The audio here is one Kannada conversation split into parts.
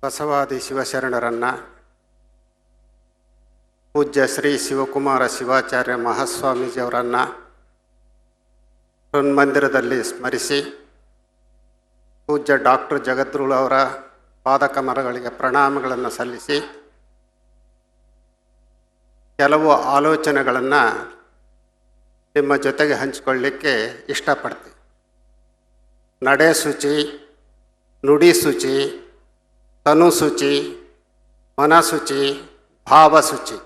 ಬಸವಾದಿ ಶಿವಶರಣರನ್ನು ಪೂಜ್ಯ ಶ್ರೀ ಶಿವಕುಮಾರ ಶಿವಾಚಾರ್ಯ ಮಹಾಸ್ವಾಮೀಜಿಯವರನ್ನು ಹೃನ್ಮಂದಿರದಲ್ಲಿ ಸ್ಮರಿಸಿ ಪೂಜ್ಯ ಡಾಕ್ಟರ್ ಜಗದ್ಗುರು ಅವರ ಪಾದಕಮಲಗಳಿಗೆ ಪ್ರಣಾಮಗಳನ್ನು ಸಲ್ಲಿಸಿ ಕೆಲವು ಆಲೋಚನೆಗಳನ್ನು ನಿಮ್ಮ ಜೊತೆಗೆ ಹಂಚಿಕೊಳ್ಳಿಕ್ಕೆ ಇಷ್ಟಪಡ್ತೀವಿ. ನಡೆ ಶುಚಿ, ನುಡಿ ಶುಚಿ, ತನು ಶುಚಿ, ಮನಶುಚಿ, ಭಾವಶುಚಿ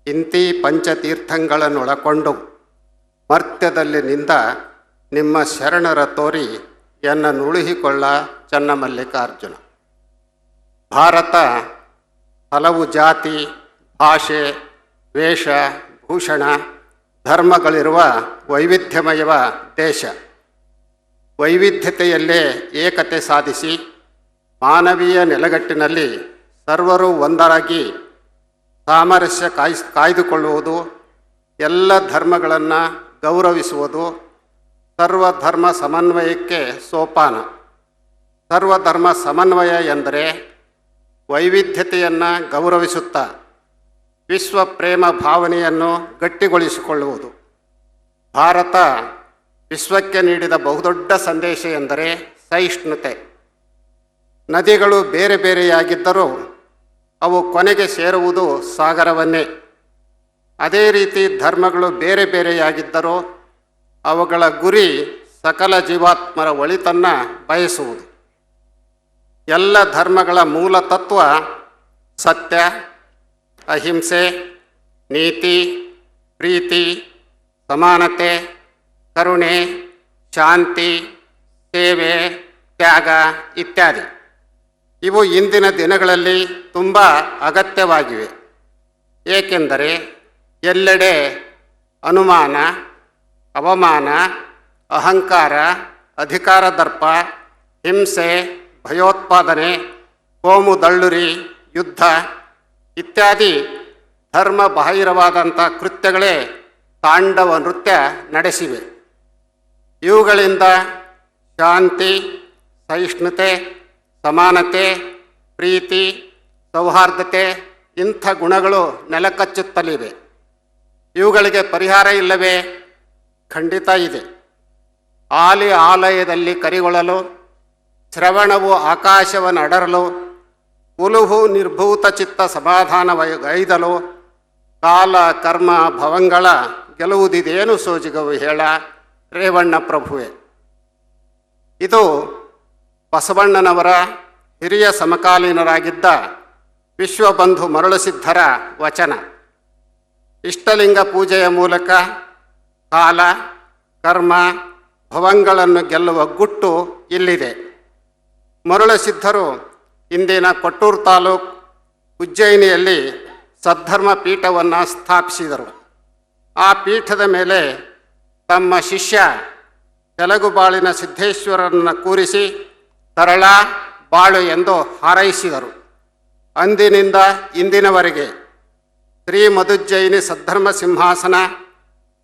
ಇಂತಿ ಪಂಚತೀರ್ಥಗಳನ್ನೊಳಕೊಂಡು ಮರ್ತ್ಯದಲ್ಲಿ ನಿಂದ ನಿಮ್ಮ ಶರಣರ ತೋರಿ ಎನ್ನ ನುಳುಹಿಕೊಳ್ಳ ಚನ್ನಮಲ್ಲಿಕಾರ್ಜುನ. ಭಾರತ ಹಲವು ಜಾತಿ, ಭಾಷೆ, ವೇಷ, ಭೂಷಣ, ಧರ್ಮಗಳಿರುವ ವೈವಿಧ್ಯಮಯ ದೇಶ. ವೈವಿಧ್ಯತೆಯಲ್ಲೇ ಏಕತೆ ಸಾಧಿಸಿ ಮಾನವೀಯ ನೆಲೆಗಟ್ಟಿನಲ್ಲಿ ಸರ್ವರು ಒಂದರಾಗಿ ಸಾಮರಸ್ಯ ಕಾಯ್ದುಕೊಳ್ಳುವುದು, ಎಲ್ಲ ಧರ್ಮಗಳನ್ನು ಗೌರವಿಸುವುದು ಸರ್ವಧರ್ಮ ಸಮನ್ವಯಕ್ಕೆ ಸೋಪಾನ. ಸರ್ವಧರ್ಮ ಸಮನ್ವಯ ಎಂದರೆ ವೈವಿಧ್ಯತೆಯನ್ನು ಗೌರವಿಸುತ್ತಾ ವಿಶ್ವ ಪ್ರೇಮ ಭಾವನೆಯನ್ನು ಗಟ್ಟಿಗೊಳಿಸಿಕೊಳ್ಳುವುದು. ಭಾರತ ವಿಶ್ವಕ್ಕೆ ನೀಡಿದ ಬಹುದೊಡ್ಡ ಸಂದೇಶ ಎಂದರೆ ಸಹಿಷ್ಣುತೆ. ನದಿಗಳು ಬೇರೆ ಬೇರೆಯಾಗಿದ್ದರೂ ಅವು ಕೊನೆಗೆ ಸೇರುವುದು ಸಾಗರವನ್ನೇ. ಅದೇ ರೀತಿ ಧರ್ಮಗಳು ಬೇರೆ ಬೇರೆಯಾಗಿದ್ದರೂ ಅವುಗಳ ಗುರಿ ಸಕಲ ಜೀವಾತ್ಮರ ಒಳಿತನ್ನು ಬಯಸುವುದು. ಎಲ್ಲ ಧರ್ಮಗಳ ಮೂಲ ತತ್ವ ಸತ್ಯ, ಅಹಿಂಸೆ, ನೀತಿ, ಪ್ರೀತಿ, ಸಮಾನತೆ, ಕರುಣೆ, ಶಾಂತಿ, ಸೇವೆ, ತ್ಯಾಗ ಇತ್ಯಾದಿ. ಇವು ಇಂದಿನ ದಿನಗಳಲ್ಲಿ ತುಂಬ ಅಗತ್ಯವಾಗಿವೆ. ಏಕೆಂದರೆ ಎಲ್ಲೆಡೆ ಅನುಮಾನ, ಅವಮಾನ, ಅಹಂಕಾರ, ಅಧಿಕಾರ ದರ್ಪ, ಹಿಂಸೆ, ಭಯೋತ್ಪಾದನೆ, ಕೋಮು ದಳ್ಳುರಿ, ಯುದ್ಧ ಇತ್ಯಾದಿ ಧರ್ಮ ಬಾಹಿರವಾದಂಥ ಕೃತ್ಯಗಳೇ ತಾಂಡವ ನೃತ್ಯ ನಡೆಸಿವೆ. ಇವುಗಳಿಂದ ಶಾಂತಿ, ಸಹಿಷ್ಣುತೆ, ಸಮಾನತೆ, ಪ್ರೀತಿ, ಸೌಹಾರ್ದತೆ ಇಂಥ ಗುಣಗಳು ನೆಲಕಚ್ಚುತ್ತಲಿವೆ. ಇವುಗಳಿಗೆ ಪರಿಹಾರ ಇಲ್ಲವೇ? ಖಂಡಿತ ಇದೆ. ಆಲಿ ಆಲಯದಲ್ಲಿ ಕರಿಗೊಳ್ಳಲು, ಶ್ರವಣವು ಆಕಾಶವನ್ನು ಅಡರಲು, ಉಲುಹು ನಿರ್ಭೂತ ಚಿತ್ತ ಸಮಾಧಾನಗೈದಲು, ಕಾಲ ಕರ್ಮ ಭವಂಗಳ ಗೆಲುವುದಿದೇನು ಸೋಜಿಗವು ಹೇಳ ರೇವಣ್ಣ ಪ್ರಭುವೆ. ಇದು ಬಸವಣ್ಣನವರ ಹಿರಿಯ ಸಮಕಾಲೀನರಾಗಿದ್ದ ವಿಶ್ವಬಂಧು ಮರಳುಸಿದ್ಧರ ವಚನ. ಇಷ್ಟಲಿಂಗ ಪೂಜೆಯ ಮೂಲಕ ಕಾಲ ಕರ್ಮ ಭವಂಗಳನ್ನು ಗೆಲ್ಲುವ ಗುಟ್ಟು ಇಲ್ಲಿದೆ. ಮರಳುಸಿದ್ಧರು ಇಂದಿನ ಕೊಟ್ಟೂರು ತಾಲೂಕು ಉಜ್ಜಯಿನಿಯಲ್ಲಿ ಸದ್ಧರ್ಮ ಪೀಠವನ್ನು ಸ್ಥಾಪಿಸಿದರು. ಆ ಪೀಠದ ಮೇಲೆ ತಮ್ಮ ಶಿಷ್ಯ ತೆಲುಗುಬಾಳಿನ ಸಿದ್ದೇಶ್ವರರನ್ನು ಕೂರಿಸಿ ತರಳ ಬಾಳು ಎಂದು ಹಾರೈಸಿದರು. ಅಂದಿನಿಂದ ಇಂದಿನವರೆಗೆ ಶ್ರೀ ಮಧುಜ್ಜಯಿನಿ ಸದ್ಧರ್ಮ ಸಿಂಹಾಸನ,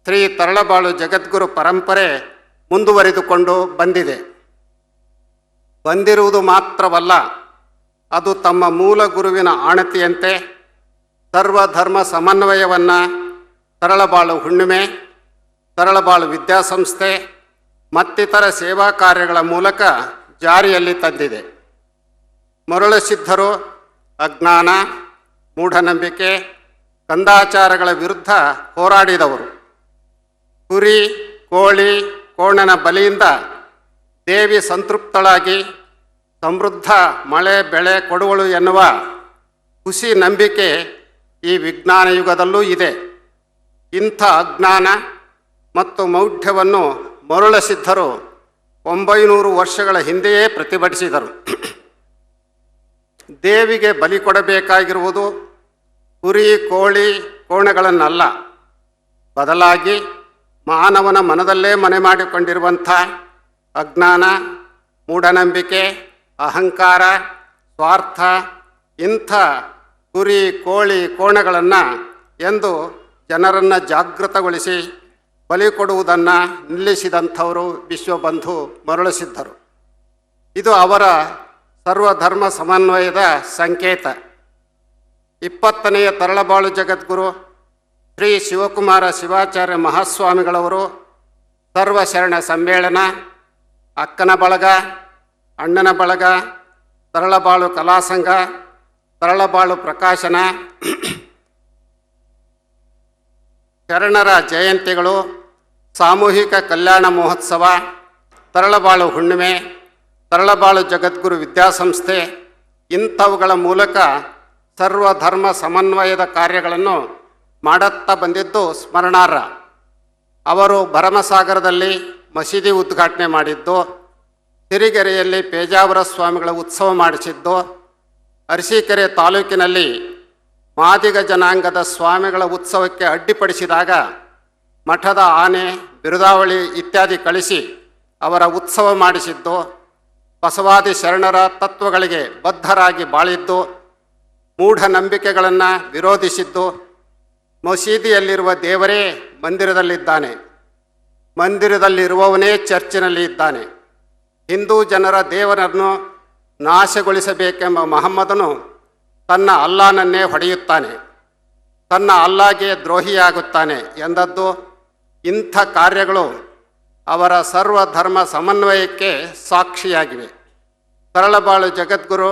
ಶ್ರೀ ತರಳಬಾಳು ಜಗದ್ಗುರು ಪರಂಪರೆ ಮುಂದುವರಿದುಕೊಂಡು ಬಂದಿರುವುದು ಮಾತ್ರವಲ್ಲ, ಅದು ತಮ್ಮ ಮೂಲ ಗುರುವಿನ ಆಣತಿಯಂತೆ ಸರ್ವಧರ್ಮ ಸಮನ್ವಯವನ್ನು ತರಳಬಾಳು ಹುಣ್ಣಿಮೆ, ತರಳಬಾಳು ವಿದ್ಯಾಸಂಸ್ಥೆ ಮತ್ತಿತರ ಸೇವಾ ಕಾರ್ಯಗಳ ಮೂಲಕ ಜಾರಿಯಲ್ಲಿ ತಂದಿದೆ. ಮರಳುಸಿದ್ಧರು ಅಜ್ಞಾನ, ಮೂಢನಂಬಿಕೆ, ಕಂದಾಚಾರಗಳ ವಿರುದ್ಧ ಹೋರಾಡಿದವರು. ಕುರಿ, ಕೋಳಿ, ಕೋಣನ ಬಲಿಯಿಂದ ದೇವಿ ಸಂತೃಪ್ತಳಾಗಿ ಸಮೃದ್ಧ ಮಳೆ ಬೆಳೆ ಕೊಡುವಳು ಎನ್ನುವ ಹುಸಿ ನಂಬಿಕೆ ಈ ವಿಜ್ಞಾನ ಯುಗದಲ್ಲೂ ಇದೆ. ಇಂಥ ಅಜ್ಞಾನ ಮತ್ತು ಮೌಢ್ಯವನ್ನು ಮರಳುಸಿದ್ಧರು 900 ವರ್ಷಗಳ ಹಿಂದೆಯೇ ಪ್ರತಿಭಟಿಸಿದರು. ದೇವಿಗೆ ಬಲಿ ಕೊಡಬೇಕಾಗಿರುವುದು ಕುರಿ, ಕೋಳಿ, ಕೋಣಗಳನ್ನಲ್ಲ, ಬದಲಾಗಿ ಮಾನವನ ಮನದಲ್ಲೇ ಮನೆ ಮಾಡಿಕೊಂಡಿರುವಂಥ ಅಜ್ಞಾನ, ಮೂಢನಂಬಿಕೆ, ಅಹಂಕಾರ, ಸ್ವಾರ್ಥ ಇಂಥ ಕುರಿ, ಕೋಳಿ, ಕೋಣಗಳನ್ನು ಎಂದು ಜನರನ್ನು ಜಾಗೃತಗೊಳಿಸಿ ಬಲಿ ಕೊಡುವುದನ್ನು ನಿಲ್ಲಿಸಿದಂಥವರು ವಿಶ್ವಬಂಧು ಮರಳುಸಿದ್ಧರು. ಇದು ಅವರ ಸರ್ವಧರ್ಮ ಸಮನ್ವಯದ ಸಂಕೇತ. 20ನೆಯ ತರಳಬಾಳು ಜಗದ್ಗುರು ಶ್ರೀ ಶಿವಕುಮಾರ ಶಿವಾಚಾರ್ಯ ಮಹಾಸ್ವಾಮಿಗಳವರು ಸರ್ವಶರಣ ಸಮ್ಮೇಳನ, ಅಕ್ಕನ ಬಳಗ, ಅಣ್ಣನ ಬಳಗ, ತರಳಬಾಳು ಕಲಾಸಂಘ, ತರಳಬಾಳು ಪ್ರಕಾಶನ, ಶರಣರ ಜಯಂತಿಗಳು, ಸಾಮೂಹಿಕ ಕಲ್ಯಾಣ ಮಹೋತ್ಸವ, ತರಳಬಾಳು ಹುಣ್ಣಿಮೆ, ತರಳಬಾಳು ಜಗದ್ಗುರು ವಿದ್ಯಾಸಂಸ್ಥೆ ಇಂಥವುಗಳ ಮೂಲಕ ಸರ್ವಧರ್ಮ ಸಮನ್ವಯದ ಕಾರ್ಯಗಳನ್ನು ಮಾಡುತ್ತಾ ಬಂದಿದ್ದು ಸ್ಮರಣಾರ್ಹ. ಅವರು ಭರಮಸಾಗರದಲ್ಲಿ ಮಸೀದಿ ಉದ್ಘಾಟನೆ ಮಾಡಿದ್ದು, ಸಿರಿಗೆರೆಯಲ್ಲಿ ಪೇಜಾವರ ಸ್ವಾಮಿಗಳ ಉತ್ಸವ ಮಾಡಿಸಿದ್ದು, ಅರಸೀಕೆರೆ ತಾಲೂಕಿನಲ್ಲಿ ಮಾದಿಗ ಜನಾಂಗದ ಸ್ವಾಮಿಗಳ ಉತ್ಸವಕ್ಕೆ ಅಡ್ಡಿಪಡಿಸಿದಾಗ ಮಠದ ಆನೆ, ಬಿರುದಾವಳಿ ಇತ್ಯಾದಿ ಕಳಿಸಿ ಅವರ ಉತ್ಸವ ಮಾಡಿಸಿದ್ದು, ಬಸವಾದಿ ಶರಣರ ತತ್ವಗಳಿಗೆ ಬದ್ಧರಾಗಿ ಬಾಳಿದ್ದು, ಮೂಢನಂಬಿಕೆಗಳನ್ನು ವಿರೋಧಿಸಿದ್ದು, ಮಸೀದಿಯಲ್ಲಿರುವ ದೇವರೇ ಮಂದಿರದಲ್ಲಿದ್ದಾನೆ, ಮಂದಿರದಲ್ಲಿರುವವನೇ ಚರ್ಚಿನಲ್ಲಿ ಇದ್ದಾನೆ, ಹಿಂದೂ ಜನರ ದೇವರನ್ನು ನಾಶಗೊಳಿಸಬೇಕೆಂಬ ಮಹಮ್ಮದನು ತನ್ನ ಅಲ್ಲಾನನ್ನೇ ಹೊಡೆಯುತ್ತಾನೆ, ತನ್ನ ಅಲ್ಲಾಗೆ ದ್ರೋಹಿಯಾಗುತ್ತಾನೆ ಎಂದದ್ದು. ಇಂಥ ಕಾರ್ಯಗಳು ಅವರ ಸರ್ವಧರ್ಮ ಸಮನ್ವಯಕ್ಕೆ ಸಾಕ್ಷಿಯಾಗಿವೆ. ತರಳಬಾಳು ಜಗದ್ಗುರು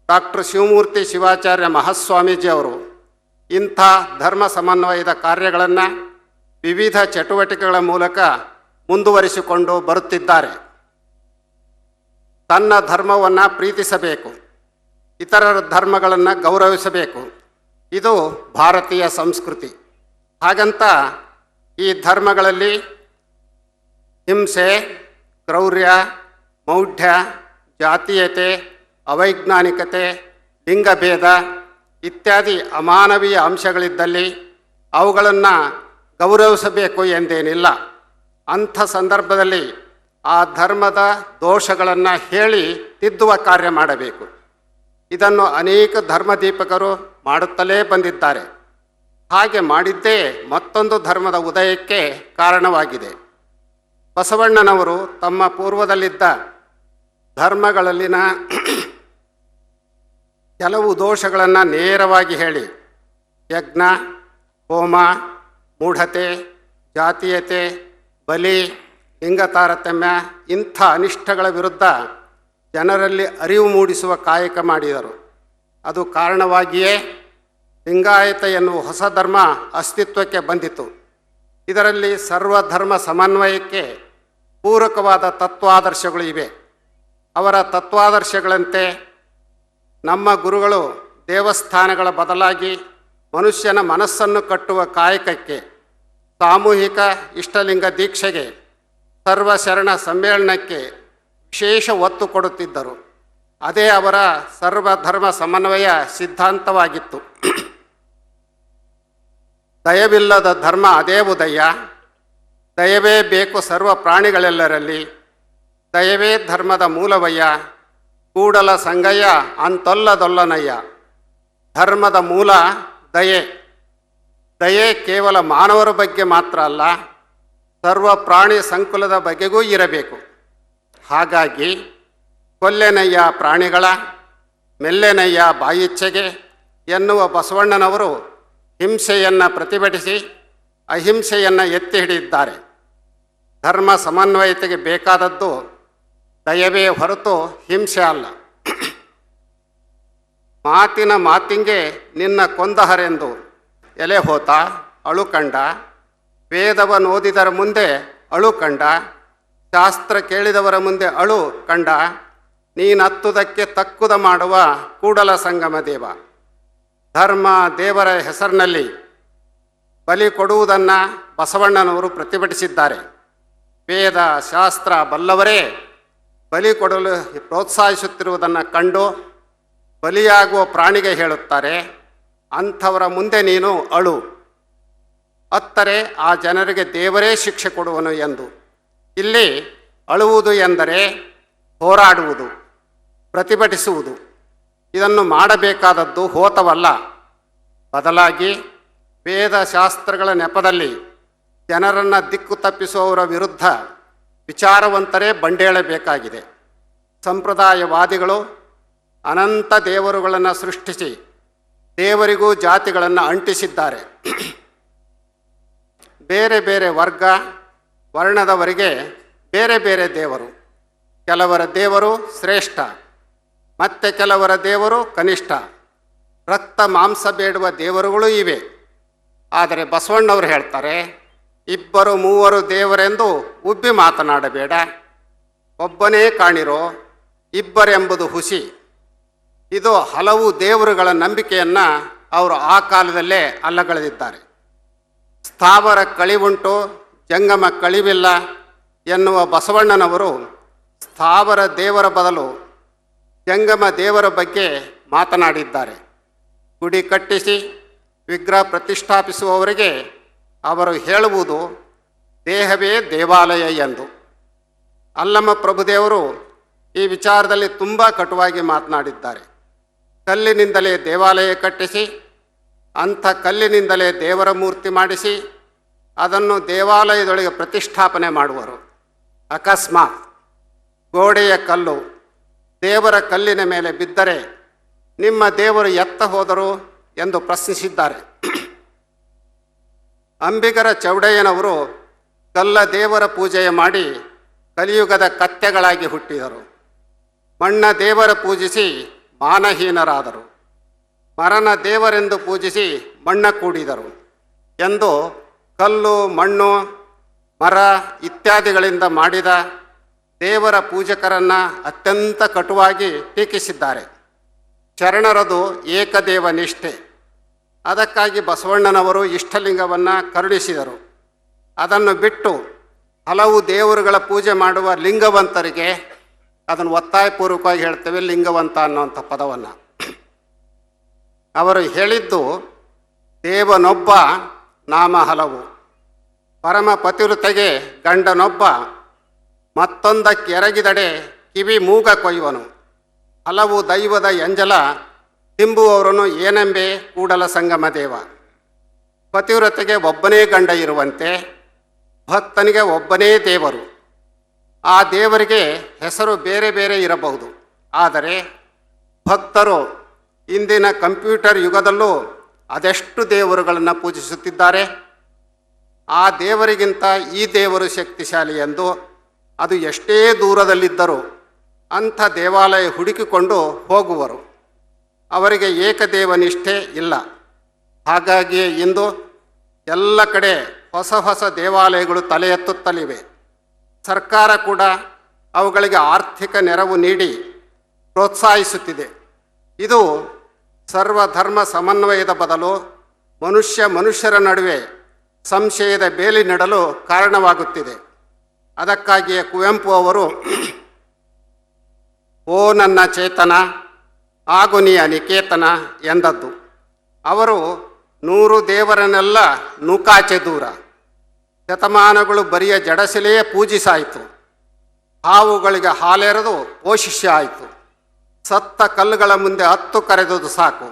ಡಾಕ್ಟರ್ ಶಿವಮೂರ್ತಿ ಶಿವಾಚಾರ್ಯ ಮಹಾಸ್ವಾಮೀಜಿ ಅವರು ಇಂಥ ಧರ್ಮ ಸಮನ್ವಯದ ಕಾರ್ಯಗಳನ್ನು ವಿವಿಧ ಚಟುವಟಿಕೆಗಳ ಮೂಲಕ ಮುಂದುವರಿಸಿಕೊಂಡು ಬರುತ್ತಿದ್ದಾರೆ. ತನ್ನ ಧರ್ಮವನ್ನು ಪ್ರೀತಿಸಬೇಕು, ಇತರರ ಧರ್ಮಗಳನ್ನು ಗೌರವಿಸಬೇಕು, ಇದು ಭಾರತೀಯ ಸಂಸ್ಕೃತಿ. ಹಾಗಂತ ಈ ಧರ್ಮಗಳಲ್ಲಿ ಹಿಂಸೆ, ಕ್ರೌರ್ಯ, ಮೌಢ್ಯ, ಜಾತೀಯತೆ, ಅವೈಜ್ಞಾನಿಕತೆ, ಲಿಂಗಭೇದ ಇತ್ಯಾದಿ ಅಮಾನವೀಯ ಅಂಶಗಳಿದ್ದಲ್ಲಿ ಅವುಗಳನ್ನು ಗೌರವಿಸಬೇಕು ಎಂದೇನಿಲ್ಲ. ಅಂಥ ಸಂದರ್ಭದಲ್ಲಿ ಆ ಧರ್ಮದ ದೋಷಗಳನ್ನು ಹೇಳಿ ತಿದ್ದುವ ಕಾರ್ಯ ಮಾಡಬೇಕು. ಇದನ್ನು ಅನೇಕ ಧರ್ಮದೀಪಕರು ಮಾಡುತ್ತಲೇ ಬಂದಿದ್ದಾರೆ. ಹಾಗೆ ಮಾಡಿದ್ದೇ ಮತ್ತೊಂದು ಧರ್ಮದ ಉದಯಕ್ಕೆ ಕಾರಣವಾಗಿದೆ. ಬಸವಣ್ಣನವರು ತಮ್ಮ ಪೂರ್ವದಲ್ಲಿದ್ದ ಧರ್ಮಗಳಲ್ಲಿನ ಕೆಲವು ದೋಷಗಳನ್ನು ನೇರವಾಗಿ ಹೇಳಿ ಯಜ್ಞ, ಹೋಮ, ಮೂಢತೆ, ಜಾತೀಯತೆ, ಬಲಿ, ಲಿಂಗ ತಾರತಮ್ಯ ಇಂಥ ಅನಿಷ್ಟಗಳ ವಿರುದ್ಧ ಜನರಲ್ಲಿ ಅರಿವು ಮೂಡಿಸುವ ಕಾಯಕ ಮಾಡಿದರು. ಅದು ಕಾರಣವಾಗಿಯೇ ಲಿಂಗಾಯತ ಎನ್ನುವ ಹೊಸ ಧರ್ಮ ಅಸ್ತಿತ್ವಕ್ಕೆ ಬಂದಿತು. ಇದರಲ್ಲಿ ಸರ್ವಧರ್ಮ ಸಮನ್ವಯಕ್ಕೆ ಪೂರಕವಾದ ತತ್ವಾದರ್ಶಗಳು ಇವೆ. ಅವರ ತತ್ವಾದರ್ಶಗಳಂತೆ ನಮ್ಮ ಗುರುಗಳು ದೇವಸ್ಥಾನಗಳ ಬದಲಾಗಿ ಮನುಷ್ಯನ ಮನಸ್ಸನ್ನು ಕಟ್ಟುವ ಕಾಯಕಕ್ಕೆ, ಸಾಮೂಹಿಕ ಇಷ್ಟಲಿಂಗ ದೀಕ್ಷೆಗೆ, ಸರ್ವಶರಣ ಸಮ್ಮೇಳನಕ್ಕೆ ವಿಶೇಷ ಒತ್ತು ಕೊಡುತ್ತಿದ್ದರು. ಅದೇ ಅವರ ಸರ್ವಧರ್ಮ ಸಮನ್ವಯ ಸಿದ್ಧಾಂತವಾಗಿತ್ತು. ದಯವಿಲ್ಲದ ಧರ್ಮ ಅದೇ ಉದಯ, ದಯವೇ ಬೇಕು ಸರ್ವ ಪ್ರಾಣಿಗಳೆಲ್ಲರಲ್ಲಿ, ದಯವೇ ಧರ್ಮದ ಮೂಲವಯ್ಯ, ಕೂಡಲ ಸಂಗಯ್ಯ ಅಂತೊಲ್ಲದೊಲ್ಲನಯ್ಯ. ಧರ್ಮದ ಮೂಲ ದಯೆ. ದಯೆ ಕೇವಲ ಮಾನವರ ಬಗ್ಗೆ ಮಾತ್ರ ಅಲ್ಲ, ಸರ್ವ ಪ್ರಾಣಿ ಸಂಕುಲದ ಬಗೆಗೂ ಇರಬೇಕು. ಹಾಗಾಗಿ ಕೊಲ್ಲೆನಯ್ಯ ಪ್ರಾಣಿಗಳ, ಮೆಲ್ಲೆನಯ್ಯ ಬಾಯಿಚ್ಛೆಗೆ ಎನ್ನುವ ಬಸವಣ್ಣನವರು ಹಿಂಸೆಯನ್ನು ಪ್ರತಿಭಟಿಸಿ ಅಹಿಂಸೆಯನ್ನು ಎತ್ತಿ ಹಿಡಿದಿದ್ದಾರೆ. ಧರ್ಮ ಸಮನ್ವಯತೆಗೆ ಬೇಕಾದದ್ದು ದಯವೇ ಹೊರತು ಹಿಂಸೆ ಅಲ್ಲ. ಮಾತಿನ ಮಾತಿಂಗೆ ನಿನ್ನ ಕೊಂದಹರೆಂದು ಎಲೆ ಹೋತ ಅಳು ಕಂಡ, ವೇದವನ್ನೋದಿದರ ಮುಂದೆ ಅಳು ಕಂಡ, ಶಾಸ್ತ್ರ ಕೇಳಿದವರ ಮುಂದೆ ಅಳು ಕಂಡ, ನೀನತ್ತುದಕ್ಕೆ ತಕ್ಕುದ ಮಾಡುವ ಕೂಡಲ ಸಂಗಮ ದೇವ. ಧರ್ಮ ದೇವರ ಹೆಸರಿನಲ್ಲಿ ಬಲಿ ಕೊಡುವುದನ್ನು ಬಸವಣ್ಣನವರು ಪ್ರತಿಭಟಿಸಿದ್ದಾರೆ. ವೇದ ಶಾಸ್ತ್ರ ಬಲ್ಲವರೇ ಬಲಿ ಕೊಡಲು ಪ್ರೋತ್ಸಾಹಿಸುತ್ತಿರುವುದನ್ನು ಕಂಡು ಬಲಿಯಾಗುವ ಪ್ರಾಣಿಗೆ ಹೇಳುತ್ತಾರೆ, ಅಂಥವರ ಮುಂದೆ ನೀನು ಅಳು, ಅತ್ತರೆ ಆ ಜನರಿಗೆ ದೇವರೇ ಶಿಕ್ಷೆ ಕೊಡುವನು ಎಂದು. ಇಲ್ಲಿ ಅಳುವುದು ಎಂದರೆ ಹೋರಾಡುವುದು, ಪ್ರತಿಭಟಿಸುವುದು. ಇದನ್ನು ಮಾಡಬೇಕಾದದ್ದು ಹೋತವಲ್ಲ, ಬದಲಾಗಿ ವೇದಶಾಸ್ತ್ರಗಳ ನೆಪದಲ್ಲಿ ಜನರನ್ನು ದಿಕ್ಕು ತಪ್ಪಿಸುವವರ ವಿರುದ್ಧ ವಿಚಾರವಂತರೇ ಬಂಡೇಳಬೇಕಾಗಿದೆ. ಸಂಪ್ರದಾಯವಾದಿಗಳು ಅನಂತ ದೇವರುಗಳನ್ನು ಸೃಷ್ಟಿಸಿ ದೇವರಿಗೂ ಜಾತಿಗಳನ್ನು ಅಂಟಿಸಿದ್ದಾರೆ. ಬೇರೆ ಬೇರೆ ವರ್ಗ ವರ್ಣದವರಿಗೆ ಬೇರೆ ಬೇರೆ ದೇವರು. ಕೆಲವರ ದೇವರು ಶ್ರೇಷ್ಠ, ಮತ್ತು ಕೆಲವರ ದೇವರು ಕನಿಷ್ಠ. ರಕ್ತ ಮಾಂಸ ಬೇಡುವ ದೇವರುಗಳೂ ಇವೆ. ಆದರೆ ಬಸವಣ್ಣವರು ಹೇಳ್ತಾರೆ, ಇಬ್ಬರು ಮೂವರು ದೇವರೆಂದು ಉಬ್ಬಿ ಮಾತನಾಡಬೇಡ, ಒಬ್ಬನೇ ಕಾಣಿರೋ, ಇಬ್ಬರೆಂಬುದು ಹುಸಿ. ಇದು ಹಲವು ದೇವರುಗಳ ನಂಬಿಕೆಯನ್ನು ಅವರು ಆ ಕಾಲದಲ್ಲೇ ಅಲ್ಲಗಳೆದಿದ್ದಾರೆ. ಸ್ಥಾವರ ಕಳಿವುಂಟು, ಜಂಗಮ ಕಳಿವಿಲ್ಲ ಎನ್ನುವ ಬಸವಣ್ಣನವರು ಸ್ಥಾವರ ದೇವರ ಬದಲು ಜಂಗಮ ದೇವರ ಬಗ್ಗೆ ಮಾತನಾಡಿದ್ದಾರೆ. ಗುಡಿ ಕಟ್ಟಿಸಿ ವಿಗ್ರಹ ಪ್ರತಿಷ್ಠಾಪಿಸುವವರಿಗೆ ಅವರು ಹೇಳುವುದು ದೇಹವೇ ದೇವಾಲಯ ಎಂದು. ಅಲ್ಲಮ ಪ್ರಭುದೇವರು ಈ ವಿಚಾರದಲ್ಲಿ ತುಂಬ ಕಟುವಾಗಿ ಮಾತನಾಡಿದ್ದಾರೆ. ಕಲ್ಲಿನಿಂದಲೇ ದೇವಾಲಯ ಕಟ್ಟಿಸಿ, ಅಂಥ ಕಲ್ಲಿನಿಂದಲೇ ದೇವರ ಮೂರ್ತಿ ಮಾಡಿಸಿ ಅದನ್ನು ದೇವಾಲಯದೊಳಗೆ ಪ್ರತಿಷ್ಠಾಪನೆ ಮಾಡುವರು. ಅಕಸ್ಮಾತ್ ಗೋಡೆಯ ಕಲ್ಲು ದೇವರ ಕಲ್ಲಿನ ಮೇಲೆ ಬಿದ್ದರೆ ನಿಮ್ಮ ದೇವರು ಎತ್ತ ಹೋದರು ಎಂದು ಪ್ರಶ್ನಿಸಿದ್ದಾರೆ. ಅಂಬಿಗರ ಚೌಡಯ್ಯನವರು ಕಲ್ಲ ದೇವರ ಪೂಜೆಯ ಮಾಡಿ ಕಲಿಯುಗದ ಕತ್ತೆಗಳಾಗಿ ಹುಟ್ಟಿದರು. ಮಣ್ಣ ದೇವರ ಪೂಜಿಸಿ ಮಾನಹೀನರಾದರು. ಮರನ ದೇವರೆಂದು ಪೂಜಿಸಿ ಮಣ್ಣ ಕೂಡಿದರು ಎಂದು ಕಲ್ಲು, ಮಣ್ಣು, ಮರ ಇತ್ಯಾದಿಗಳಿಂದ ಮಾಡಿದ ದೇವರ ಪೂಜಕರನ್ನು ಅತ್ಯಂತ ಕಟುವಾಗಿ ಟೀಕಿಸಿದ್ದಾರೆ. ಶರಣರದು ಏಕದೇವ ನಿಷ್ಠೆ. ಅದಕ್ಕಾಗಿ ಬಸವಣ್ಣನವರು ಇಷ್ಟಲಿಂಗವನ್ನು ಕರುಣಿಸಿದರು. ಅದನ್ನು ಬಿಟ್ಟು ಹಲವು ದೇವರುಗಳ ಪೂಜೆ ಮಾಡುವ ಲಿಂಗವಂತರಿಗೆ, ಅದನ್ನು ಒತ್ತಾಯಪೂರ್ವಕವಾಗಿ ಹೇಳ್ತೇವೆ ಲಿಂಗವಂತ ಅನ್ನುವಂಥ ಪದವನ್ನು, ಅವರು ಹೇಳಿದ್ದು ದೇವನೊಬ್ಬ ನಾಮ ಹಲವು, ಪರಮ ಪತಿವ್ರತೆಗೆ ಗಂಡನೊಬ್ಬ, ಮತ್ತೊಂದಕ್ಕೆ ಎರಗಿದಡೆ ಕಿವಿ ಮೂಗ ಕೊಯ್ಯುವನು, ಹಲವು ದೈವದ ಎಂಜಲ ತಿಂಬುವವರನು ಏನೆಂಬೆ ಕೂಡಲ ಸಂಗಮ ದೇವ. ಪತಿವ್ರತೆಗೆ ಒಬ್ಬನೇ ಗಂಡ ಇರುವಂತೆ ಭಕ್ತನಿಗೆ ಒಬ್ಬನೇ ದೇವರು. ಆ ದೇವರಿಗೆ ಹೆಸರು ಬೇರೆ ಬೇರೆ ಇರಬಹುದು, ಆದರೆ ಭಕ್ತರು ಇಂದಿನ ಕಂಪ್ಯೂಟರ್ ಯುಗದಲ್ಲೂ ಅದೆಷ್ಟು ದೇವರುಗಳನ್ನು ಪೂಜಿಸುತ್ತಿದ್ದಾರೆ. ಆ ದೇವರಿಗಿಂತ ಈ ದೇವರು ಶಕ್ತಿಶಾಲಿ ಎಂದು ಅದು ಎಷ್ಟೇ ದೂರದಲ್ಲಿದ್ದರೂ ಅಂಥ ದೇವಾಲಯ ಹುಡುಕಿಕೊಂಡು ಹೋಗುವರು. ಅವರಿಗೆ ಏಕದೇವ ನಿಷ್ಠೆ ಇಲ್ಲ. ಹಾಗಾಗಿಯೇ ಇಂದು ಎಲ್ಲ ಕಡೆ ಹೊಸ ಹೊಸ ದೇವಾಲಯಗಳು ತಲೆ ಎತ್ತುತ್ತಲಿವೆ. ಸರ್ಕಾರ ಕೂಡ ಅವುಗಳಿಗೆ ಆರ್ಥಿಕ ನೆರವು ನೀಡಿ ಪ್ರೋತ್ಸಾಹಿಸುತ್ತಿದೆ. ಇದು ಸರ್ವಧರ್ಮ ಸಮನ್ವಯದ ಬದಲು ಮನುಷ್ಯರ ನಡುವೆ ಸಂಶಯದ ಬೇಲಿ ನೆಡಲು ಕಾರಣವಾಗುತ್ತಿದೆ. ಅದಕ್ಕಾಗಿಯೇ ಕುವೆಂಪು ಅವರು ಓ ನನ್ನ ಚೇತನ ಆಗು ನೀ ನಿಕೇತನ ಎಂದದ್ದು. ಅವರು 100 ದೇವರನ್ನೆಲ್ಲ ನೂಕಾಚೆ ದೂರ, ಶತಮಾನಗಳು ಬರಿಯ ಜಡಸಿಲೆಯೇ ಪೂಜಿಸಾಯಿತು, ಹಾವುಗಳಿಗೆ ಹಾಲೆರೆದು ಪೋಷಿಷ್ಯ ಆಯಿತು, ಸತ್ತ ಕಲ್ಲುಗಳ ಮುಂದೆ ಹತ್ತು ಕರೆದುದು ಸಾಕು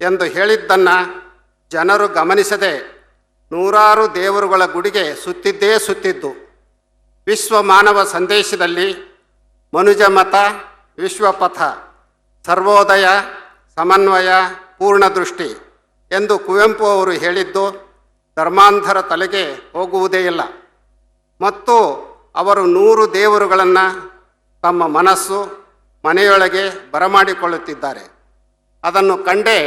ಎಂದು ಹೇಳಿದ್ದನ್ನು ಜನರು ಗಮನಿಸದೆ ನೂರಾರು ದೇವರುಗಳ ಗುಡಿಗೆ ಸುತ್ತಿದ್ದು. ವಿಶ್ವ ಮಾನವ ಸಂದೇಶದಲ್ಲಿ ಮನುಜ ಮತ, ವಿಶ್ವಪಥ, ಸರ್ವೋದಯ, ಸಮನ್ವಯ, ಪೂರ್ಣ ದೃಷ್ಟಿ ಎಂದು ಕುವೆಂಪು ಅವರು ಹೇಳಿದ್ದು ಧರ್ಮಾಂಧರ ತಲೆಗೆ ಹೋಗುವುದೇ ಇಲ್ಲ. ಮತ್ತು ಅವರು 100 ದೇವರುಗಳನ್ನು ತಮ್ಮ ಮನಸ್ಸು ಮನೆಯೊಳಗೆ ಬರಮಾಡಿಕೊಳ್ಳುತ್ತಿದ್ದಾರೆ. ಅದನ್ನು ಕಂಡೇ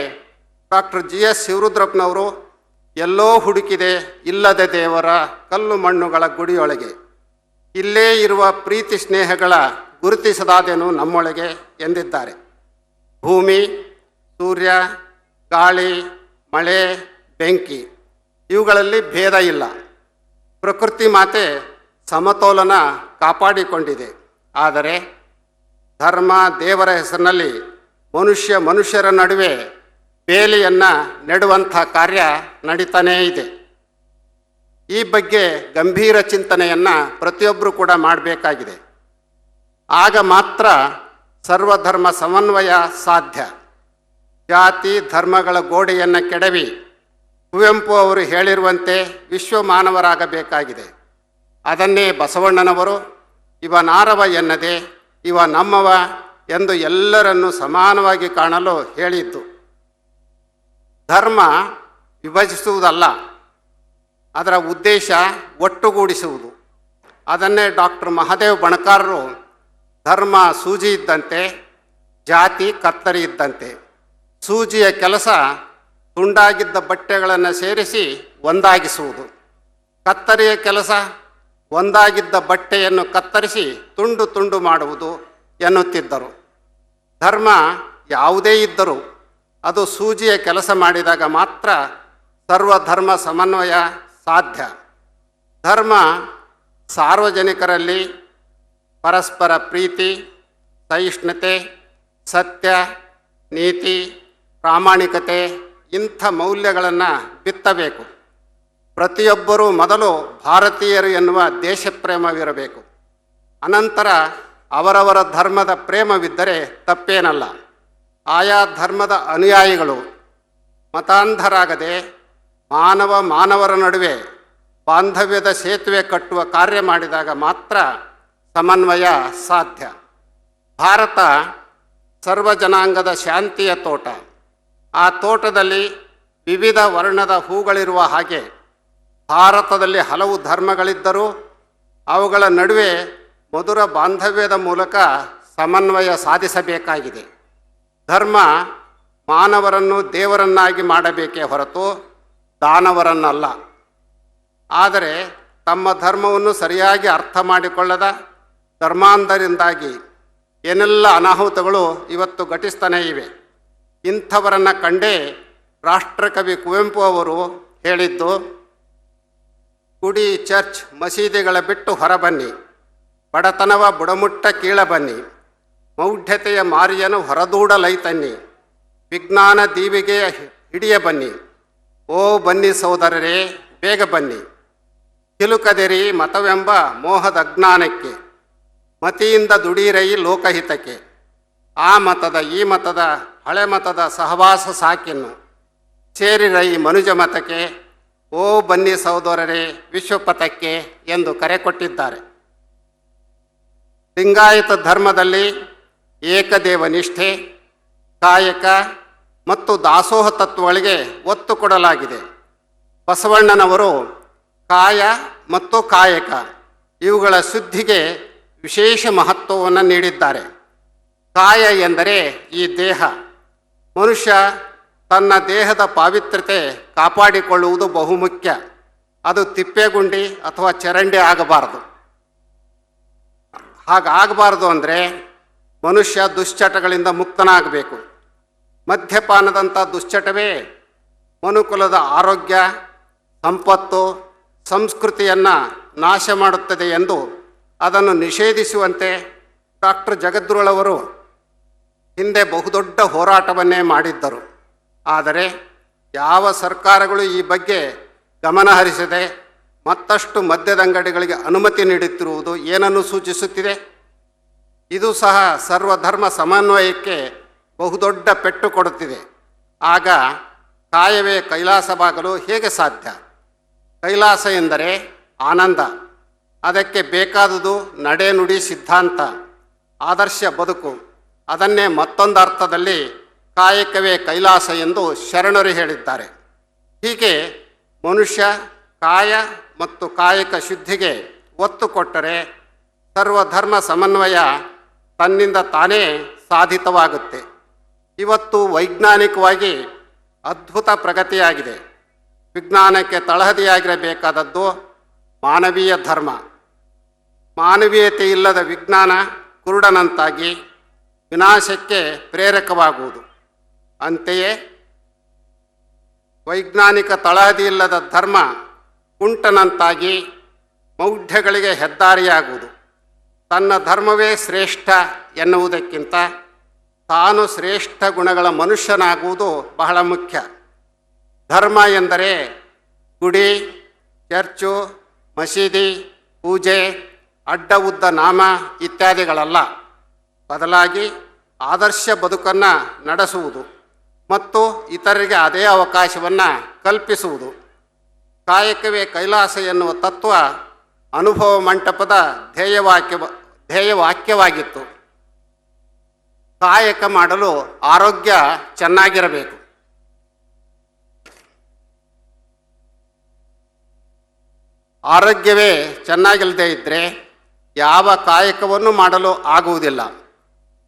ಡಾಕ್ಟರ್ GS ಶಿವರುದ್ರಪ್ಪನವರು ಎಲ್ಲೋ ಹುಡುಕಿದೆ ಇಲ್ಲದ ದೇವರ ಕಲ್ಲು ಮಣ್ಣುಗಳ ಗುಡಿಯೊಳಗೆ, ಇಲ್ಲೇ ಇರುವ ಪ್ರೀತಿ ಸ್ನೇಹಗಳ ಗುರುತಿಸದಾದೇನು ನಮ್ಮೊಳಗೆ ಎಂದಿದ್ದಾರೆ. ಭೂಮಿ, ಸೂರ್ಯ, ಗಾಳಿ, ಮಳೆ, ಬೆಂಕಿ ಇವುಗಳಲ್ಲಿ ಭೇದ ಇಲ್ಲ. ಪ್ರಕೃತಿ ಮಾತೆ ಸಮತೋಲನ ಕಾಪಾಡಿಕೊಂಡಿದೆ. ಆದರೆ ಧರ್ಮ, ದೇವರ ಹೆಸರಿನಲ್ಲಿ ಮನುಷ್ಯರ ನಡುವೆ ಬೇಲಿಯನ್ನು ನೆಡುವಂಥ ಕಾರ್ಯ ನಡೀತಾನೇ ಇದೆ. ಈ ಬಗ್ಗೆ ಗಂಭೀರ ಚಿಂತನೆಯನ್ನು ಪ್ರತಿಯೊಬ್ಬರೂ ಕೂಡ ಮಾಡಬೇಕಾಗಿದೆ. ಆಗ ಮಾತ್ರ ಸರ್ವಧರ್ಮ ಸಮನ್ವಯ ಸಾಧ್ಯ. ಜಾತಿ ಧರ್ಮಗಳ ಗೋಡೆಯನ್ನು ಕೆಡವಿ ಕುವೆಂಪು ಅವರು ಹೇಳಿರುವಂತೆ ವಿಶ್ವ ಮಾನವರಾಗಬೇಕಾಗಿದೆ. ಅದನ್ನೇ ಬಸವಣ್ಣನವರು ಇವ ನಾರವ ಎನ್ನದೆ ಇವ ನಮ್ಮವ ಎಂದು ಎಲ್ಲರನ್ನೂ ಸಮಾನವಾಗಿ ಕಾಣಲು ಹೇಳಿದ್ದು. ಧರ್ಮ ವಿಭಜಿಸುವುದಲ್ಲ, ಅದರ ಉದ್ದೇಶ ಒಟ್ಟುಗೂಡಿಸುವುದು. ಅದನ್ನೇ ಡಾಕ್ಟರ್ ಮಹಾದೇವ್ ಬಣಕಾರರು ಧರ್ಮ ಸೂಜಿ ಇದ್ದಂತೆ, ಜಾತಿ ಕತ್ತರಿ ಇದ್ದಂತೆ. ಸೂಜಿಯ ಕೆಲಸ ತುಂಡಾಗಿದ್ದ ಬಟ್ಟೆಗಳನ್ನು ಸೇರಿಸಿ ಒಂದಾಗಿಸುವುದು, ಕತ್ತರಿಯ ಕೆಲಸ ಒಂದಾಗಿದ್ದ ಬಟ್ಟೆಯನ್ನು ಕತ್ತರಿಸಿ ತುಂಡು ತುಂಡು ಮಾಡುವುದು ಎನ್ನುತ್ತಿದ್ದರು. ಧರ್ಮ ಯಾವುದೇ ಇದ್ದರೂ ಅದು ಸೂಜಿಯ ಕೆಲಸ ಮಾಡಿದಾಗ ಮಾತ್ರ ಸರ್ವಧರ್ಮ ಸಮನ್ವಯ ಸಾಧ್ಯ. ಧರ್ಮ ಸಾರ್ವಜನಿಕರಲ್ಲಿ ಪರಸ್ಪರ ಪ್ರೀತಿ, ಸಹಿಷ್ಣುತೆ, ಸತ್ಯ, ನೀತಿ, ಪ್ರಾಮಾಣಿಕತೆ ಇಂಥ ಮೌಲ್ಯಗಳನ್ನು ಬಿತ್ತಬೇಕು. ಪ್ರತಿಯೊಬ್ಬರೂ ಮೊದಲು ಭಾರತೀಯರು ಎನ್ನುವ ದೇಶಪ್ರೇಮವಿರಬೇಕು. ಅನಂತರ ಅವರವರ ಧರ್ಮದ ಪ್ರೇಮವಿದ್ದರೆ ತಪ್ಪೇನಲ್ಲ. ಆಯಾ ಧರ್ಮದ ಅನುಯಾಯಿಗಳು ಮತಾಂಧರಾಗದೆ ಮಾನವರ ನಡುವೆ ಬಾಂಧವ್ಯದ ಸೇತುವೆ ಕಟ್ಟುವ ಕಾರ್ಯ ಮಾಡಿದಾಗ ಮಾತ್ರ ಸಮನ್ವಯ ಸಾಧ್ಯ. ಭಾರತ ಸರ್ವಜನಾಂಗದ ಶಾಂತಿಯ ತೋಟ. ಆ ತೋಟದಲ್ಲಿ ವಿವಿಧ ವರ್ಣದ ಹೂಗಳಿರುವ ಹಾಗೆ ಭಾರತದಲ್ಲಿ ಹಲವು ಧರ್ಮಗಳಿದ್ದರೂ ಅವುಗಳ ನಡುವೆ ಮಧುರ ಬಾಂಧವ್ಯದ ಮೂಲಕ ಸಮನ್ವಯ ಸಾಧಿಸಬೇಕಾಗಿದೆ. ಧರ್ಮ ಮಾನವರನ್ನು ದೇವರನ್ನಾಗಿ ಮಾಡಬೇಕೇ ಹೊರತು ದಾನವರನ್ನಲ್ಲ. ಆದರೆ ತಮ್ಮ ಧರ್ಮವನ್ನು ಸರಿಯಾಗಿ ಅರ್ಥ ಮಾಡಿಕೊಳ್ಳದ ಧರ್ಮಾಂಧರಿಂದಾಗಿ ಏನೆಲ್ಲ ಅನಾಹುತಗಳು ಇವತ್ತು ಘಟಿಸ್ತಾನೇ ಇವೆ. ಇಂಥವರನ್ನು ಕಂಡೇ ರಾಷ್ಟ್ರಕವಿ ಕುವೆಂಪು ಅವರು ಹೇಳಿದ್ದು, ಗುಡಿ, ಚರ್ಚ್, ಮಸೀದಿಗಳ ಬಿಟ್ಟು ಹೊರಬನ್ನಿ, ಬಡತನವ ಬುಡಮುಟ್ಟ ಕೀಳ ಬನ್ನಿ, ಮೌಢ್ಯತೆಯ ಮಾರಿಯನು ಹೊರದೂಡಲೈತನ್ನಿ, ವಿಜ್ಞಾನ ದೀವಿಗೆಯ ಹಿಡಿಯ ಬನ್ನಿ, ಓ ಬನ್ನಿ ಸೋದರರೇ ಬೇಗ ಬನ್ನಿ, ಕಿಲುಕದಿರಿ ಮತವೆಂಬ ಮೋಹದ ಅಜ್ಞಾನಕ್ಕೆ, ಮತಿಯಿಂದ ದುಡೀರೈ ಲೋಕಹಿತಕ್ಕೆ, ಆ ಮತದ ಈ ಮತದ ಹಳೆ ಮತದ ಸಹವಾಸ ಸಾಕಿನ್ನು, ಸೇರಿರೈ ಮನುಜ ಮತಕ್ಕೆ, ಓ ಬನ್ನಿ ಸಹೋದರರೇ ವಿಶ್ವಪಥಕ್ಕೆ ಎಂದು ಕರೆ ಕೊಟ್ಟಿದ್ದಾರೆ. ಲಿಂಗಾಯತ ಧರ್ಮದಲ್ಲಿ ಏಕದೇವ ನಿಷ್ಠೆ, ಕಾಯಕ ಮತ್ತು ದಾಸೋಹ ತತ್ವಗಳಿಗೆ ಒತ್ತು ಕೊಡಲಾಗಿದೆ. ಬಸವಣ್ಣನವರು ಕಾಯ ಮತ್ತು ಕಾಯಕ ಇವುಗಳ ಶುದ್ಧಿಗೆ ವಿಶೇಷ ಮಹತ್ವವನ್ನು ನೀಡಿದ್ದಾರೆ. ಕಾಯ ಎಂದರೆ ಈ ದೇಹ. ಮನುಷ್ಯ ತನ್ನ ದೇಹದ ಪಾವಿತ್ರ್ಯತೆ ಕಾಪಾಡಿಕೊಳ್ಳುವುದು ಬಹುಮುಖ್ಯ. ಅದು ತಿಪ್ಪೆಗುಂಡಿ ಅಥವಾ ಚರಂಡಿ ಆಗಬಾರದು. ಹಾಗಾಗಬಾರ್ದು ಅಂದರೆ ಮನುಷ್ಯ ದುಶ್ಚಟಗಳಿಂದ ಮುಕ್ತನಾಗಬೇಕು. ಮದ್ಯಪಾನದಂಥ ದುಶ್ಚಟವೇ ಮನುಕುಲದ ಆರೋಗ್ಯ, ಸಂಪತ್ತು, ಸಂಸ್ಕೃತಿಯನ್ನು ನಾಶ ಮಾಡುತ್ತದೆ ಎಂದು ಅದನ್ನು ನಿಷೇಧಿಸುವಂತೆ ಡಾಕ್ಟರ್ ಜಗದ್ಗುರುಳವರು ಹಿಂದೆ ಬಹುದೊಡ್ಡ ಹೋರಾಟವನ್ನೇ ಮಾಡಿದ್ದರು. ಆದರೆ ಯಾವ ಸರ್ಕಾರಗಳು ಈ ಬಗ್ಗೆ ಗಮನಹರಿಸದೆ ಮತ್ತಷ್ಟು ಮದ್ಯದಂಗಡಿಗಳಿಗೆ ಅನುಮತಿ ನೀಡುತ್ತಿರುವುದು ಏನನ್ನು ಸೂಚಿಸುತ್ತಿದೆ? ಇದು ಸಹ ಸರ್ವಧರ್ಮ ಸಮನ್ವಯಕ್ಕೆ ಬಹುದೊಡ್ಡ ಪೆಟ್ಟು ಕೊಡುತ್ತಿದೆ. ಆಗ ಕಾಯವೇ ಕೈಲಾಸವಾಗಲು ಹೇಗೆ ಸಾಧ್ಯ? ಕೈಲಾಸ ಎಂದರೆ ಆನಂದ. ಅದಕ್ಕೆ ಬೇಕಾದುದು ನಡೆನುಡಿ ಸಿದ್ಧಾಂತ, ಆದರ್ಶ ಬದುಕು. ಅದನ್ನೇ ಮತ್ತೊಂದು ಅರ್ಥದಲ್ಲಿ ಕಾಯಕವೇ ಕೈಲಾಸ ಎಂದು ಶರಣರು ಹೇಳಿದ್ದಾರೆ. ಹೀಗೆ ಮನುಷ್ಯ ಕಾಯ ಮತ್ತು ಕಾಯಕ ಶುದ್ಧಿಗೆ ಒತ್ತು ಕೊಟ್ಟರೆ ಸರ್ವಧರ್ಮ ಸಮನ್ವಯ ತನ್ನಿಂದ ತಾನೇ ಸಾಧಿತವಾಗುತ್ತೆ. ಇವತ್ತು ವೈಜ್ಞಾನಿಕವಾಗಿ ಅದ್ಭುತ ಪ್ರಗತಿಯಾಗಿದೆ. ವಿಜ್ಞಾನಕ್ಕೆ ತಳಹದಿಯಾಗಿರಬೇಕಾದದ್ದು ಮಾನವೀಯ ಧರ್ಮ. ಮಾನವೀಯತೆ ಇಲ್ಲದ ವಿಜ್ಞಾನ ಕುರುಡನಂತಾಗಿ ವಿನಾಶಕ್ಕೆ ಪ್ರೇರಕವಾಗುವುದು. ಅಂತೆಯೇ ವೈಜ್ಞಾನಿಕ ತಳಹದಿ ಇಲ್ಲದ ಧರ್ಮ ಕುಂಟನಂತಾಗಿ ಮೌಢ್ಯಗಳಿಗೆ ಹೆದ್ದಾರಿಯಾಗುವುದು. ತನ್ನ ಧರ್ಮವೇ ಶ್ರೇಷ್ಠ ಎನ್ನುವುದಕ್ಕಿಂತ ತಾನು ಶ್ರೇಷ್ಠ ಗುಣಗಳ ಮನುಷ್ಯನಾಗುವುದು ಬಹಳ ಮುಖ್ಯ. ಧರ್ಮ ಎಂದರೆ ಗುಡಿ, ಚರ್ಚು, ಮಸೀದಿ, ಪೂಜೆ, ಅಡ್ಡ ಉದ್ದ ನಾಮ ಇತ್ಯಾದಿಗಳಲ್ಲ. ಬದಲಾಗಿ ಆದರ್ಶ ಬದುಕನ್ನು ನಡೆಸುವುದು ಮತ್ತು ಇತರರಿಗೆ ಅದೇ ಅವಕಾಶವನ್ನು ಕಲ್ಪಿಸುವುದು. ಕಾಯಕವೇ ಕೈಲಾಸ ಎನ್ನುವ ತತ್ವ ಅನುಭವ ಮಂಟಪದ ಧ್ಯೇಯವಾಕ್ಯವಾಗಿತ್ತು. ಕಾಯಕ ಮಾಡಲು ಆರೋಗ್ಯ ಚೆನ್ನಾಗಿರಬೇಕು. ಆರೋಗ್ಯವೇ ಚೆನ್ನಾಗಿಲ್ಲದೆ ಇದ್ದರೆ ಯಾವ ಕಾಯಕವನ್ನು ಮಾಡಲು ಆಗುವುದಿಲ್ಲ.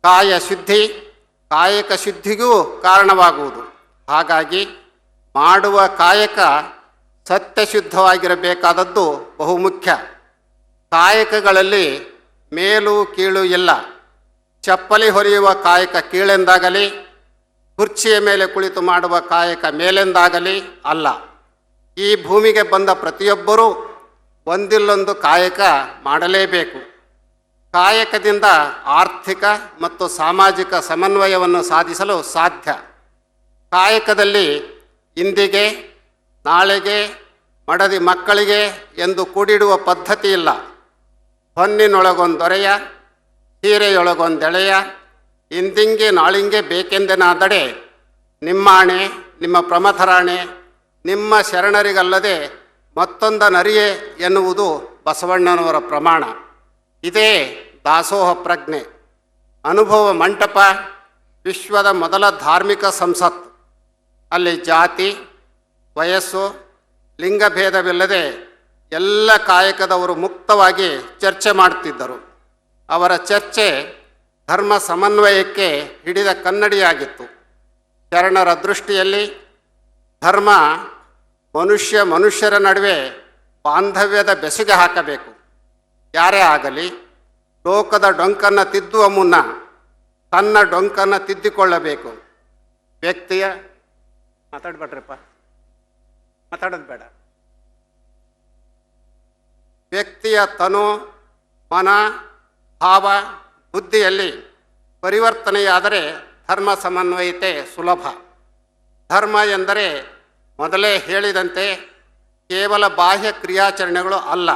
ಕಾಯ ಶುದ್ಧಿ ಕಾಯಕ ಶುದ್ಧಿಗೂ ಕಾರಣವಾಗುವುದು. ಹಾಗಾಗಿ ಮಾಡುವ ಕಾಯಕ ಸತ್ಯಶುದ್ಧವಾಗಿರಬೇಕಾದದ್ದು ಬಹುಮುಖ್ಯ. ಕಾಯಕಗಳಲ್ಲಿ ಮೇಲು ಕೀಳು ಇಲ್ಲ. ಚಪ್ಪಲಿ ಹೊರೆಯುವ ಕಾಯಕ ಕೀಳೆಂದಾಗಲಿ, ಕುರ್ಚಿಯ ಮೇಲೆ ಕುಳಿತು ಮಾಡುವ ಕಾಯಕ ಮೇಲೆಂದಾಗಲಿ ಅಲ್ಲ. ಈ ಭೂಮಿಗೆ ಬಂದ ಪ್ರತಿಯೊಬ್ಬರೂ ಒಂದಿಲ್ಲೊಂದು ಕಾಯಕ ಮಾಡಲೇಬೇಕು. ಕಾಯಕದಿಂದ ಆರ್ಥಿಕ ಮತ್ತು ಸಾಮಾಜಿಕ ಸಮನ್ವಯವನ್ನು ಸಾಧಿಸಲು ಸಾಧ್ಯ. ಕಾಯಕದಲ್ಲಿ ಇಂದಿಗೆ, ನಾಳೆಗೆ, ಮಡದಿ ಮಕ್ಕಳಿಗೆ ಎಂದು ಕೂಡಿಡುವ ಪದ್ಧತಿ ಇಲ್ಲ. ಹೊನ್ನಿನೊಳಗೊಂದೊರೆಯ, ಸೀರೆಯೊಳಗೊಂದೆಳೆಯ, ಇಂದಿಂಗೆ ನಾಳಿಂಗೆ ಬೇಕೆಂದೆನಾದಡೆ, ನಿಮ್ಮಾಣೆ ನಿಮ್ಮ ಪ್ರಮಥರಾಣೆ, ನಿಮ್ಮ ಶರಣರಿಗಲ್ಲದೆ ಮತ್ತೊಂದನರಿಯೇ ಎನ್ನುವುದು ಬಸವಣ್ಣನವರ ಪ್ರಮಾಣ. ಇದೇ ದಾಸೋಹ ಪ್ರಜ್ಞೆ. ಅನುಭವ ಮಂಟಪ ವಿಶ್ವದ ಮೊದಲ ಧಾರ್ಮಿಕ ಸಂಸತ್ತು. ಅಲ್ಲಿ ಜಾತಿ, ವಯಸ್ಸು, ಲಿಂಗಭೇದವಿಲ್ಲದೆ ಎಲ್ಲ ಕಾಯಕದವರು ಮುಕ್ತವಾಗಿ ಚರ್ಚೆ ಮಾಡುತ್ತಿದ್ದರು. ಅವರ ಚರ್ಚೆ ಧರ್ಮ ಸಮನ್ವಯಕ್ಕೆ ಹಿಡಿದ ಕನ್ನಡಿಯಾಗಿತ್ತು. ಶರಣರ ದೃಷ್ಟಿಯಲ್ಲಿ ಧರ್ಮ ಮನುಷ್ಯರ ನಡುವೆ ಬಾಂಧವ್ಯದ ಬೆಸುಗೆ ಹಾಕಬೇಕು. ಯಾರೇ ಆಗಲಿ ಲೋಕದ ಡೊಂಕನ್ನು ತಿದ್ದುವ ಮುನ್ನ ತನ್ನ ಡೊಂಕನ್ನು ತಿದ್ದಿಕೊಳ್ಳಬೇಕು. ವ್ಯಕ್ತಿಯ ಮಾತಾಡ್ಬೇಡ್ರಪ್ಪ, ಮಾತಾಡೋದು ಬೇಡ. ವ್ಯಕ್ತಿಯ ತನು, ಮನ, ಭಾವ, ಬುದ್ಧಿಯಲ್ಲಿ ಪರಿವರ್ತನೆಯಾದರೆ ಧರ್ಮ ಸಮನ್ವಯತೆ ಸುಲಭ. ಧರ್ಮ ಎಂದರೆ ಮೊದಲೇ ಹೇಳಿದಂತೆ ಕೇವಲ ಬಾಹ್ಯ ಕ್ರಿಯಾಚರಣೆಗಳು ಅಲ್ಲ,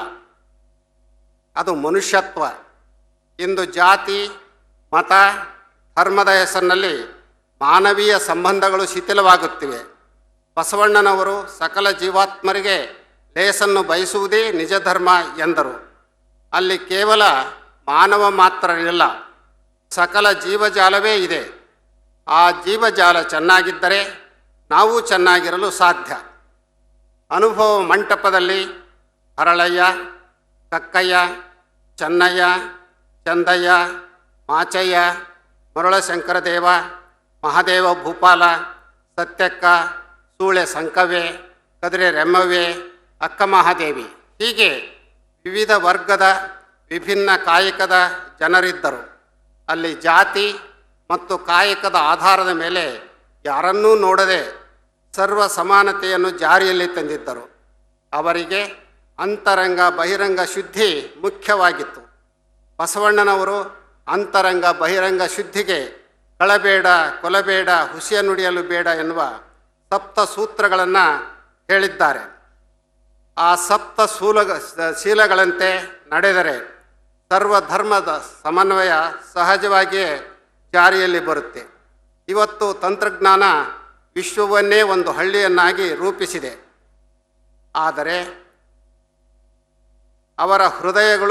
ಅದು ಮನುಷ್ಯತ್ವ. ಇಂದು ಜಾತಿ, ಮತ, ಧರ್ಮದ ಹೆಸರಿನಲ್ಲಿ ಮಾನವೀಯ ಸಂಬಂಧಗಳು ಶಿಥಿಲವಾಗುತ್ತಿವೆ. ಬಸವಣ್ಣನವರು ಸಕಲ ಜೀವಾತ್ಮರಿಗೆ ಲೇಸನ್ನು ಬಯಸುವುದೇ ನಿಜ ಧರ್ಮ ಎಂದರು. ಅಲ್ಲಿ ಕೇವಲ ಮಾನವ ಮಾತ್ರ ಇಲ್ಲ, ಸಕಲ ಜೀವಜಾಲವೇ ಇದೆ. ಆ ಜೀವಜಾಲ ಚೆನ್ನಾಗಿದ್ದರೆ ನಾವು ಚೆನ್ನಾಗಿರಲು ಸಾಧ್ಯ. ಅನುಭವ ಮಂಟಪದಲ್ಲಿ ಹರಳಯ್ಯ, ಕಕ್ಕಯ್ಯ, ಚೆನ್ನಯ್ಯ, ಚಂದಯ್ಯ, ಮಾಚಯ್ಯ, ಮರುಳಶಂಕರದೇವ, ಮಹಾದೇವ ಭೂಪಾಲ, ಸತ್ಯಕ್ಕ, ಸೂಳೆ ಸಂಕವೆ, ಕದಿರೆ ರೆಮ್ಮವ್ವೆ, ಅಕ್ಕ ಮಹಾದೇವಿ ಹೀಗೆ ವಿವಿಧ ವರ್ಗದ ವಿಭಿನ್ನ ಕಾಯಕದ ಜನರಿದ್ದರು. ಅಲ್ಲಿ ಜಾತಿ ಮತ್ತು ಕಾಯಕದ ಆಧಾರದ ಮೇಲೆ ಯಾರನ್ನೂ ನೋಡದೆ ಸರ್ವ ಸಮಾನತೆಯನ್ನು ಜಾರಿಯಲ್ಲಿ ತಂದಿದ್ದರು. ಅವರಿಗೆ ಅಂತರಂಗ ಬಹಿರಂಗ ಶುದ್ಧಿ ಮುಖ್ಯವಾಗಿತ್ತು. ಬಸವಣ್ಣನವರು ಅಂತರಂಗ ಬಹಿರಂಗ ಶುದ್ಧಿಗೆ ಕಳಬೇಡ, ಕೊಲಬೇಡ, ಹುಸಿಯ ನುಡಿಯಲು ಬೇಡ ಎನ್ನುವ ಸಪ್ತ ಸೂತ್ರಗಳನ್ನು ಹೇಳಿದ್ದಾರೆ. ಆ ಸಪ್ತ ಶೀಲಗಳಂತೆ ನಡೆದರೆ ಸರ್ವಧರ್ಮದ ಸಮನ್ವಯ ಸಹಜವಾಗಿಯೇ ಜಾರಿಯಲ್ಲಿ ಬರುತ್ತೆ. ಇವತ್ತು ತಂತ್ರಜ್ಞಾನ ವಿಶ್ವವನ್ನೇ ಒಂದು ಹಳ್ಳಿಯನ್ನಾಗಿ ರೂಪಿಸಿದೆ. ಆದರೆ ಅವರ ಹೃದಯಗಳು